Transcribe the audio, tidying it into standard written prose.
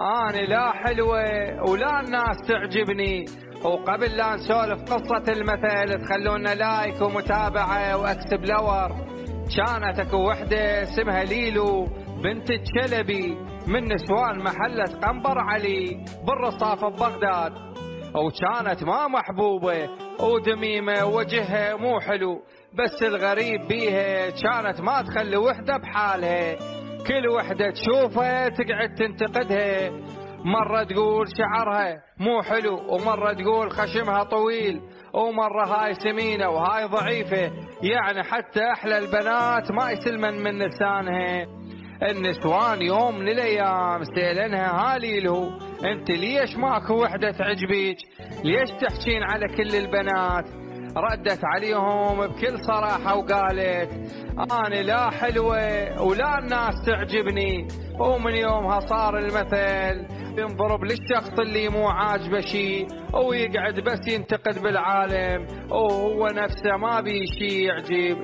أنا لا حلوة ولا الناس تعجبني. وقبل لا نسولف قصة المثل تخلونا لايك ومتابعة واكسب لور. كانت اكو وحدة اسمها ليلو بنت الشلبي من نسوان محلة قنبر علي بالرصافة ببغداد، وكانت ما محبوبة ودميمة ووجهها مو حلو، بس الغريب بيها كانت ما تخلي وحدة بحالها، كل وحدة تشوفها تقعد تنتقدها. مرة تقول شعرها مو حلو، ومرة تقول خشمها طويل، ومرة هاي سمينة وهاي ضعيفة، يعني حتى أحلى البنات ما يسلمن من لسانها. النسوان يوم من الأيام سألنها هاليلو انت ليش ماكو وحدة تعجبيك؟ ليش تحكين على كل البنات؟ ردت عليهم بكل صراحة وقالت أنا لا حلوة ولا الناس تعجبني، ومن يومها صار المثل ينضرب للشخص اللي مو عاجبه شيء ويقعد بس ينتقد بالعالم وهو نفسه ما بيه شيء يعجب.